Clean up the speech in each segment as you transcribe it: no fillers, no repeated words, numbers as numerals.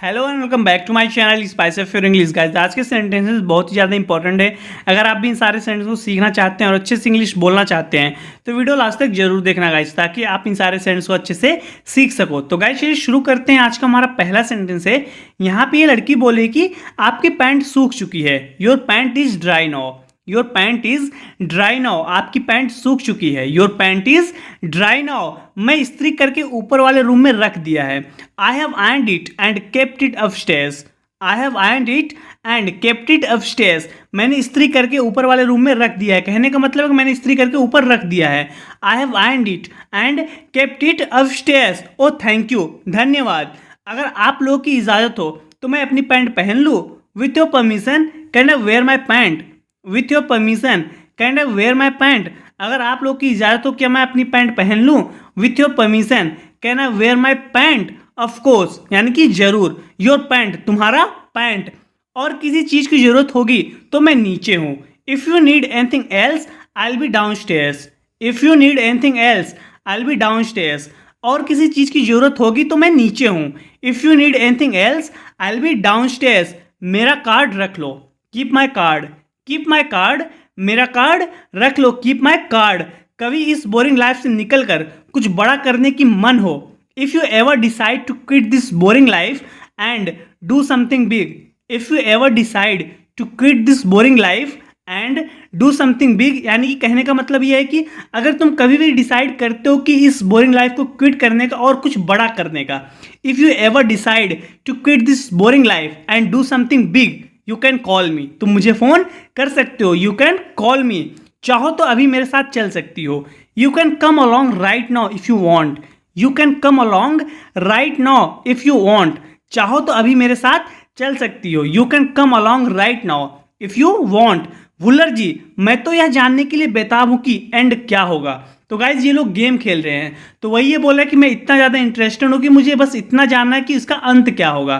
Hello and welcome back to my channel spice of your English guys. आज के sentences बहुत ही ज़्यादा important है। अगर आप भी इन सारे सेंटेंस को सीखना चाहते हैं और अच्छे से इंग्लिश बोलना चाहते हैं तो वीडियो लास्ट तक जरूर देखना गाइस, ताकि आप इन सारे सेंटेंस को अच्छे से सीख सको। तो गाइस चलिए शुरू करते हैं। आज का हमारा पहला सेंटेंस है। यहाँ पे ये लड़की बोले कि आपकी पैंट सूख चुकी है। Your pant is dry now. Your pant is dry now. आपकी पैंट सूख चुकी है। Your pant is dry now. मैं इस्त्री करके ऊपर वाले रूम में रख दिया है। I have ironed it and kept it upstairs. I have ironed it and kept it upstairs. मैंने इस्त्री करके ऊपर वाले रूम में रख दिया है। कहने का मतलब है कि मैंने इस्त्री करके ऊपर रख दिया है। I have ironed it and kept it upstairs. Oh thank you, धन्यवाद। अगर आप लोगों की इजाज़त हो तो मैं अपनी पैंट पहन लूँ। With your permission can I wear my pant. With your permission can I wear my pant. अगर आप लोग की इजाज़त हो क्या मैं अपनी पैंट पहन लूँ। With your permission can I wear my pant. Of course यानी कि जरूर। योर पैंट तुम्हारा पैंट। और किसी चीज़ की जरूरत होगी तो मैं नीचे हूँ। If you need anything else I will be down stairs. If you need anything else I will be down stairs. और किसी चीज़ की जरूरत होगी तो मैं नीचे हूँ। If you need anything else I will be downstairs. मेरा कार्ड रख लो। Keep my card. Keep my card. मेरा कार्ड रख लो। Keep my card. कभी इस बोरिंग लाइफ से निकलकर कुछ बड़ा करने की मन हो। If you ever decide to quit this boring life and do something big. If you ever decide to quit this boring life and do something big, यानी कि कहने का मतलब यह है कि अगर तुम कभी भी डिसाइड करते हो कि इस बोरिंग लाइफ को क्विट करने का और कुछ बड़ा करने का, if you ever decide to quit this boring life and do something big you can call me. तुम मुझे फ़ोन कर सकते हो। You can call me. चाहो तो अभी मेरे साथ चल सकती हो। You can come along right now if you want. You can come along right now if you want. चाहो तो अभी मेरे साथ चल सकती हो। You can come along right now if you want. Bhullar ji मैं तो यह जानने के लिए बेताब हूँ कि एंड क्या होगा। तो गाइज ये लोग गेम खेल रहे हैं। तो वही ये बोला कि मैं इतना ज़्यादा इंटरेस्टेड हूँ कि मुझे बस इतना जानना है कि इसका अंत क्या होगा।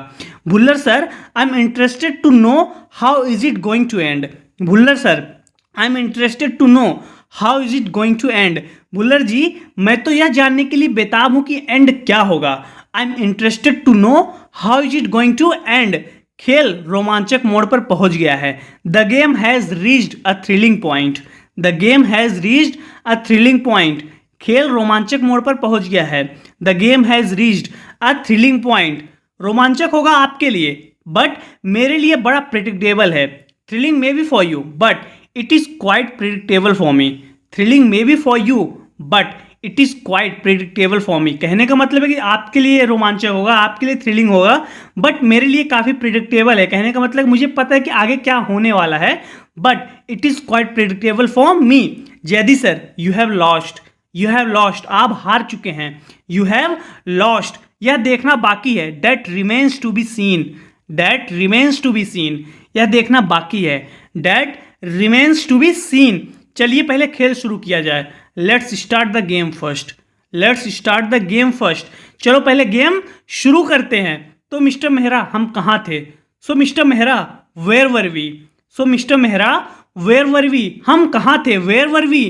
Bhullar sir I am interested to know how is it going to end. Bhullar sir I am interested to know how is it going to end. Bhullar ji मैं तो यह जानने के लिए बेताब हूँ कि एंड क्या होगा। I am interested to know how is it going to end. खेल रोमांचक मोड़ पर पहुंच गया है। The game has reached a thrilling point. The game has reached a thrilling point. खेल रोमांचक मोड़ पर पहुंच गया है। The game has reached a thrilling point. रोमांचक होगा आपके लिए बट मेरे लिए बड़ा प्रिडिक्टेबल है। Thrilling may be for you but it is quite predictable for me. Thrilling may be for you but it is quite predictable for मी। कहने का मतलब है कि आपके लिए रोमांचक होगा, आपके लिए थ्रिलिंग होगा, बट मेरे लिए काफ़ी प्रिडिक्टेबल है। कहने का मतलब मुझे पता है कि आगे क्या होने वाला है, but it is quite predictable for me. Zaidi sir you have lost. You have lost. आप हार चुके हैं। You have lost. यह देखना बाकी है। That remains to be seen. That remains to be seen. यह देखना बाकी है। That remains to be seen. चलिए पहले खेल शुरू किया जाए। Let's start the game first. Let's start the game first. चलो पहले गेम शुरू करते हैं। तो मिस्टर मेहरा हम कहाँ थे। So mister Mehra where were we. So mister Mehra where were we. हम कहाँ थे। Where were we.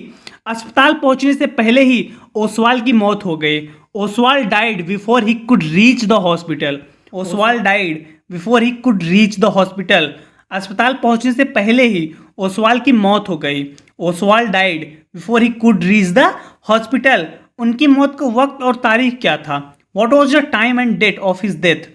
अस्पताल पहुंचने से पहले ही ओसवाल की मौत हो गई। Oswald died before he could reach the hospital. Oswal died before he could reach the hospital. अस्पताल पहुंचने से पहले ही ओसवाल की मौत हो गई। Oswald died before he could reach the hospital. उनकी मौत का वक्त और तारीख क्या था। What was the time and date of his death.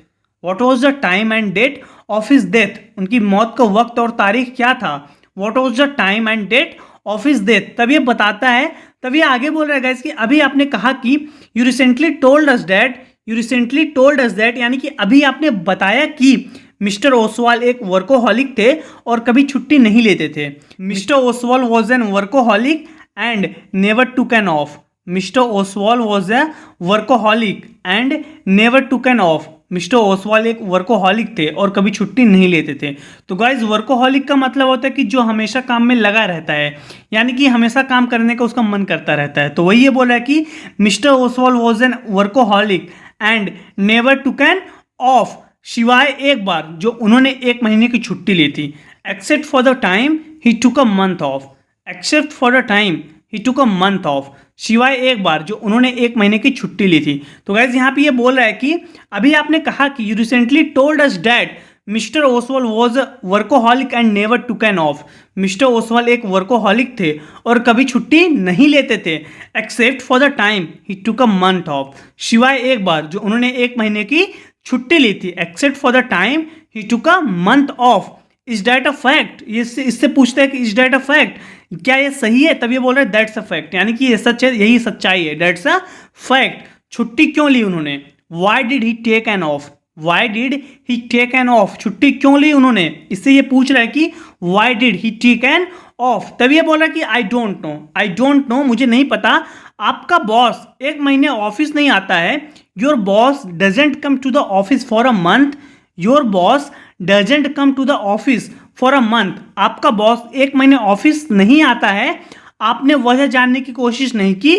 What was the time and date of his death. उनकी मौत का वक्त और तारीख क्या था। What was the time and date of his death. तब ये बताता है, तब ये आगे बोल रहा है गाइस कि अभी आपने कहा कि you recently told us that. You recently told us that यानी कि अभी आपने बताया कि मिस्टर ओसवाल एक वर्कोहॉलिक थे और कभी छुट्टी नहीं लेते थे। Mister Oswal was an workaholic and never took an of. Mister Oswal was a workaholic and never took an of. Mister Oswal एक वर्कोहॉलिक थे और कभी छुट्टी नहीं लेते थे। तो गाइज वर्कोहॉलिक का मतलब होता है कि जो हमेशा काम में लगा रहता है, यानी कि हमेशा काम करने का उसका मन करता रहता है। तो वही ये बोला है कि mister Oswal was an workaholic and never took an of. सिवाय एक बार जो उन्होंने 1 महीने की छुट्टी ली थी। Except for the time he took a month of. Except for the time he took a month of, सिवाय एक बार जो उन्होंने 1 महीने की छुट्टी ली थी। तो गाइज यहाँ पे ये बोल रहा है कि अभी आपने कहा कि you recently told us that mister Oswal was a workaholic and never took an of. Mister Oswal एक वर्कोहॉलिक थे और कभी छुट्टी नहीं लेते थे, except for the time he took a month of, सिवाय एक बार जो उन्होंने 1 महीने की छुट्टी ली थी, except for the time he took a month of. Is that a fact, इससे पूछते हैं कि इज डैट अ फैक्ट, क्या ये सही है? तब ये बोल रहे हैं दैट्स अ फैक्ट, यानी कि ये सच है, यही सच्चाई है, दैट्स अ फैक्ट। छुट्टी क्यों ली उन्होंने? Why did he take an off, why did he take an off, छुट्टी क्यों ली उन्होंने? इससे ये पूछ रहा है कि why did he take an off. तब ये बोल रहा है कि I don't know, I don't know, मुझे नहीं पता। आपका बॉस 1 महीने ऑफिस नहीं आता है, your boss doesn't come to the office for a month, your boss doesn't come to the office for a month. आपका बॉस 1 महीने ऑफिस नहीं आता है, आपने वजह जानने की कोशिश नहीं की।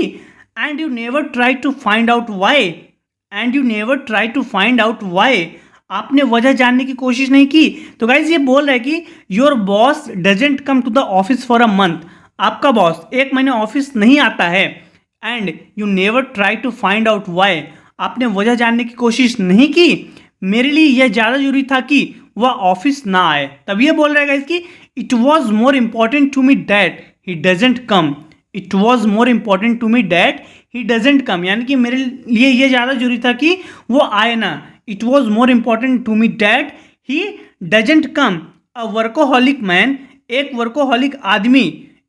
And you never try to find out why, and you never try to find out why, आपने वजह जानने की कोशिश नहीं की। तो गाइज ये बोल रहा है कि your boss doesn't come to the office for a month, आपका बॉस 1 महीने ऑफिस नहीं आता है। And you never try to find out why, आपने वजह जानने की कोशिश नहीं की। मेरे लिए यह ज़्यादा जरूरी था कि वह ऑफिस ना आए। तब ये बोल रहा है गाइस कि it was more important to me that he doesn't come, it was more important to me that he doesn't come, यानी कि मेरे लिए ये ज़्यादा जरूरी था कि वो आए ना। It was more important to me that he doesn't come. A workaholic man, एक वर्कोहॉलिक आदमी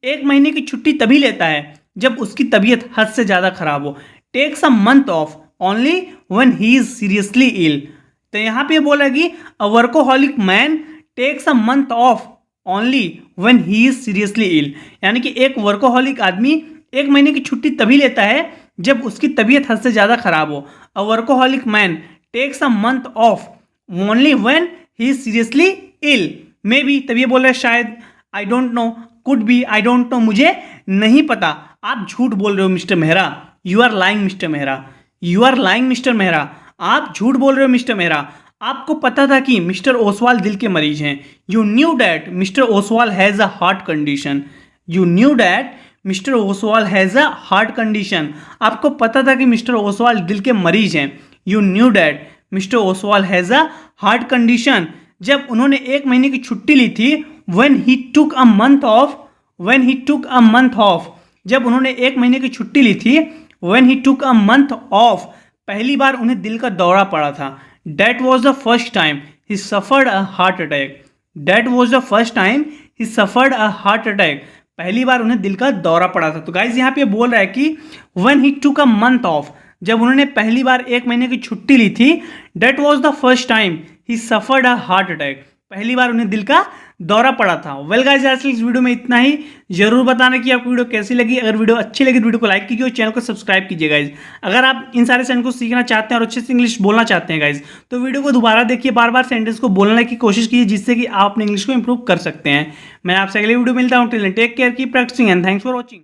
1 महीने की छुट्टी तभी लेता है जब उसकी तबीयत हद से ज़्यादा खराब हो। Takes a month off only when he is seriously ill. तो यहाँ पे बोला कि a workaholic man takes a month off only when he is seriously ill, यानी कि एक वर्कोहॉलिक आदमी 1 महीने की छुट्टी तभी लेता है जब उसकी तबीयत हद से ज़्यादा खराब हो। A workaholic man takes a month off only when he is seriously ill, maybe, तब ये बोल रहे हैं शायद, I don't know, could be, I don't know, मुझे नहीं पता। आप झूठ बोल रहे हो mister Mehra, you are lying mister Mehra, you are lying mister Mehra, आप झूठ बोल रहे हो मिस्टर मेहरा। आपको पता था कि मिस्टर ओसवाल दिल के मरीज हैं। You new that mister Oswal has a heart condition, you new that mister Oswal has a heart condition, आपको पता था कि मिस्टर ओसवाल दिल के मरीज हैं। You new that mister Oswal has a heart condition, जब उन्होंने 1 महीने की छुट्टी ली थी। When he took a month of, when he took a month of, जब उन्होंने 1 महीने की छुट्टी ली थी। When he took a month of, पहली बार उन्हें दिल का दौरा पड़ा था। That was the first time he suffered a heart attack, that was the first time he suffered a heart attack, पहली बार उन्हें दिल का दौरा पड़ा था। तो गाइज यहाँ पे बोल रहा है कि when he took a month of, जब उन्होंने पहली बार 1 महीने की छुट्टी ली थी। That was the first time he suffered a heart attack, पहली बार उन्हें दिल का दौरा पड़ा था। वेल गाइस, आज इस वीडियो में इतना ही। जरूर बताना कि आपको वीडियो कैसी लगी। अगर वीडियो अच्छी लगी तो वीडियो को लाइक कीजिए और चैनल को सब्सक्राइब कीजिए गाइज। अगर आप इन सारे सेंटेंस को सीखना चाहते हैं और अच्छे से इंग्लिश बोलना चाहते हैं गाइज, तो वीडियो को दोबारा देखिए, बार बार सेंटेंस को बोलने की कोशिश कीजिए, जिससे कि आप अपने इंग्लिश को इंप्रूव कर सकते हैं। मैं आपसे अगले वीडियो मिलता हूँ। Till then take care, keep practising and thanks for watching.